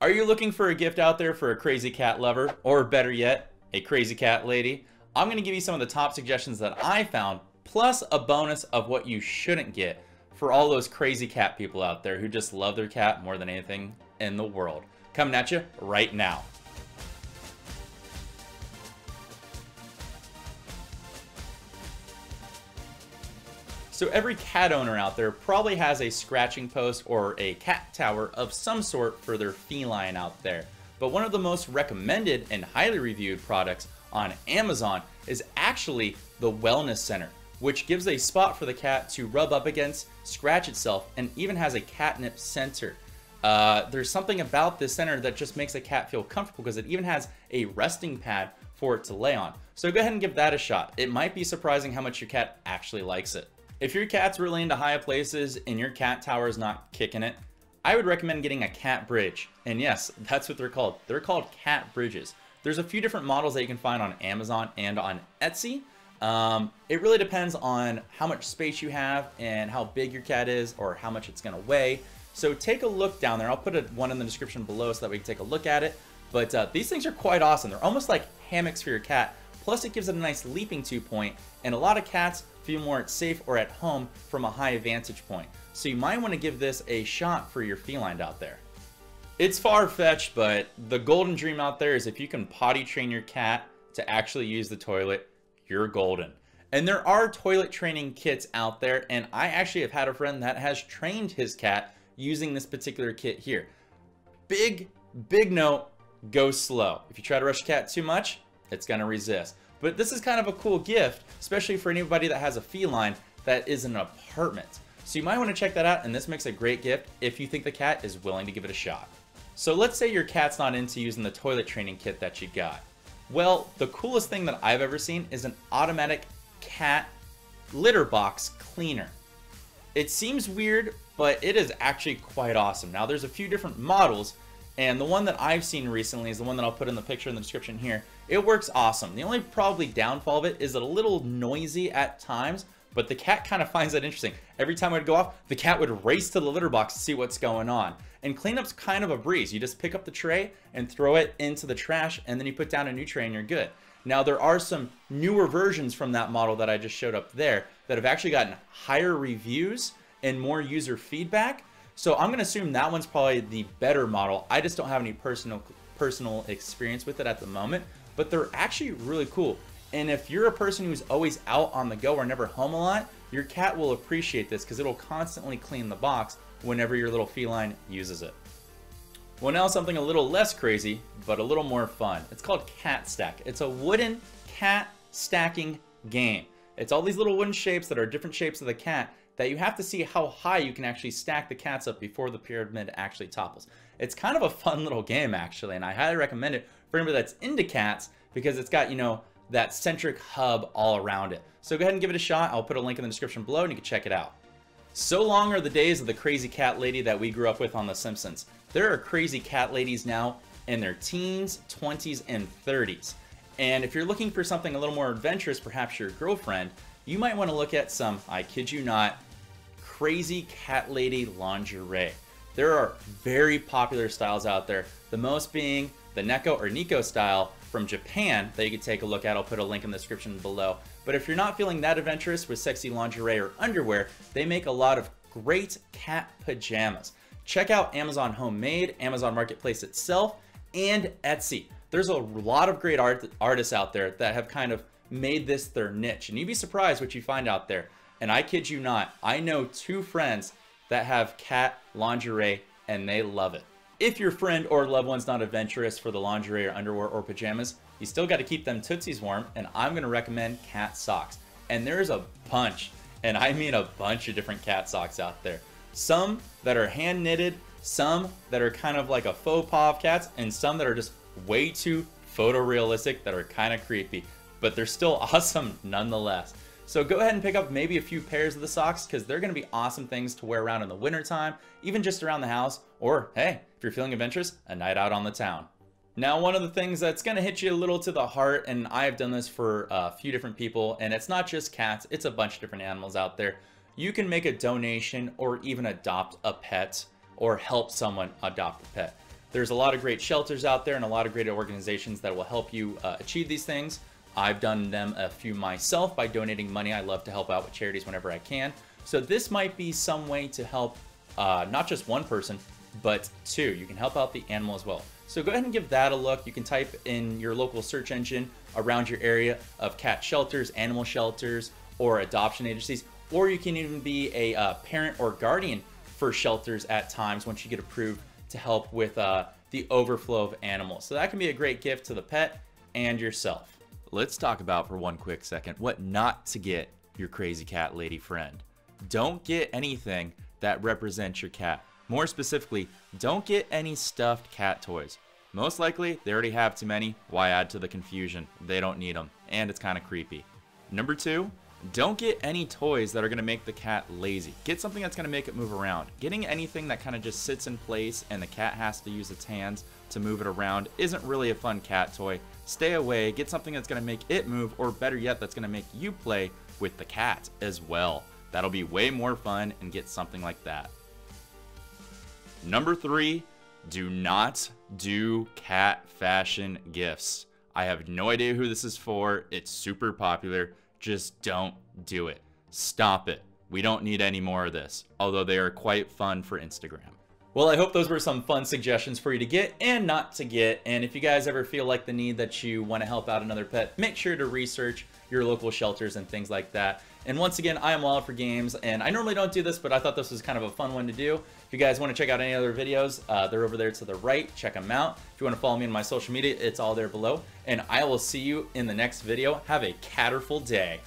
Are you looking for a gift out there for a crazy cat lover, or better yet, a crazy cat lady? I'm going to give you some of the top suggestions that I found, plus a bonus of what you shouldn't get for all those crazy cat people out there who just love their cat more than anything in the world. Coming at you right now. So every cat owner out there probably has a scratching post or a cat tower of some sort for their feline out there. But one of the most recommended and highly reviewed products on Amazon is actually the Wellness Center, which gives a spot for the cat to rub up against, scratch itself, and even has a catnip sensor. There's something about this center that just makes a cat feel comfortable because it even has a resting pad for it to lay on. So go ahead and give that a shot. It might be surprising how much your cat actually likes it. If your cat's really into high places and your cat tower is not kicking it, I would recommend getting a cat bridge. And yes, that's what they're called. They're called cat bridges. There's a few different models that you can find on Amazon and on Etsy. It really depends on how much space you have and how big your cat is or how much it's gonna weigh. So take a look down there. I'll put one in the description below so that we can take a look at it. But these things are quite awesome. They're almost like hammocks for your cat. Plus it gives it a nice leaping to point, and a lot of cats feel more safe or at home from a high vantage point. So you might want to give this a shot for your feline out there. It's far-fetched, but the golden dream out there is if you can potty train your cat to actually use the toilet, you're golden. And there are toilet training kits out there, and I actually have had a friend that has trained his cat using this particular kit here. Big note, go slow. If you try to rush your cat too much, it's gonna resist. But this is kind of a cool gift, especially for anybody that has a feline that is in an apartment. So you might want to check that out, and this makes a great gift if you think the cat is willing to give it a shot. So let's say your cat's not into using the toilet training kit that you got. Well, the coolest thing that I've ever seen is an automatic cat litter box cleaner. It seems weird, but it is actually quite awesome. Now there's a few different models, and the one that I've seen recently is the one that I'll put in the picture in the description here. It works awesome. The only probably downfall of it is a little noisy at times, but the cat kind of finds that interesting. Every time it would go off, the cat would race to the litter box to see what's going on. And cleanup's kind of a breeze. You just pick up the tray and throw it into the trash, and then you put down a new tray and you're good. Now there are some newer versions from that model that I just showed up there that have actually gotten higher reviews and more user feedback. So I'm gonna assume that one's probably the better model. I just don't have any personal experience with it at the moment, but they're actually really cool. And if you're a person who's always out on the go or never home a lot, your cat will appreciate this because it'll constantly clean the box whenever your little feline uses it. Well, now something a little less crazy, but a little more fun. It's called Cat Stack. It's a wooden cat stacking game. It's all these little wooden shapes that are different shapes of the cat that you have to see how high you can actually stack the cats up before the pyramid actually topples. It's kind of a fun little game actually, and I highly recommend it for anybody that's into cats because it's got, you know, that centric hub all around it. So go ahead and give it a shot. I'll put a link in the description below and you can check it out. So long are the days of the crazy cat lady that we grew up with on The Simpsons. There are crazy cat ladies now in their teens, 20s, and 30s. And if you're looking for something a little more adventurous, perhaps your girlfriend, you might want to look at some, I kid you not, crazy cat lady lingerie. There are very popular styles out there, the most being the Neko or Nico style from Japan that you can take a look at. I'll put a link in the description below. But if you're not feeling that adventurous with sexy lingerie or underwear, they make a lot of great cat pajamas. Check out Amazon Homemade, Amazon Marketplace itself, and Etsy. There's a lot of great artists out there that have kind of made this their niche, and you'd be surprised what you find out there. And I kid you not, I know 2 friends that have cat lingerie and they love it. If your friend or loved one's not adventurous for the lingerie or underwear or pajamas, you still got to keep them tootsies warm, and I'm going to recommend cat socks. And there's a bunch, and I mean a bunch of different cat socks out there. Some that are hand knitted, some that are kind of like a faux pas of cats, and some that are just way too photorealistic that are kind of creepy, but they're still awesome nonetheless. So go ahead and pick up maybe a few pairs of the socks because they're going to be awesome things to wear around in the wintertime, even just around the house, or hey, if you're feeling adventurous, a night out on the town. Now, one of the things that's going to hit you a little to the heart, and I've done this for a few different people, and it's not just cats, it's a bunch of different animals out there. You can make a donation or even adopt a pet or help someone adopt a pet. There's a lot of great shelters out there and a lot of great organizations that will help you achieve these things. I've done them a few myself by donating money. I love to help out with charities whenever I can. So this might be some way to help not just one person, but two. You can help out the animal as well. So go ahead and give that a look. You can type in your local search engine around your area of cat shelters, animal shelters, or adoption agencies, or you can even be a parent or guardian for shelters at times once you get approved to help with the overflow of animals. So that can be a great gift to the pet and yourself. Let's talk about for one quick second what not to get your crazy cat lady friend. Don't get anything that represents your cat. More specifically, don't get any stuffed cat toys. Most likely, they already have too many. Why add to the confusion? They don't need them, and it's kind of creepy. Number two, don't get any toys that are going to make the cat lazy. Get something that's going to make it move around. Getting anything that kind of just sits in place and the cat has to use its hands to move it around isn't really a fun cat toy. Stay away. Get something that's going to make it move, or better yet, that's going to make you play with the cat as well. That'll be way more fun, and get something like that. Number three, do not do cat fashion gifts. I have no idea who this is for. It's super popular. Just don't do it. Stop it. We don't need any more of this, although they are quite fun for Instagram. Well, I hope those were some fun suggestions for you to get and not to get. And if you guys ever feel like the need that you want to help out another pet, make sure to research your local shelters and things like that. And once again, I am Wild for Games, and I normally don't do this, but I thought this was kind of a fun one to do. If you guys want to check out any other videos, they're over there to the right. Check them out. If you want to follow me on my social media, it's all there below. And I will see you in the next video. Have a catterful day.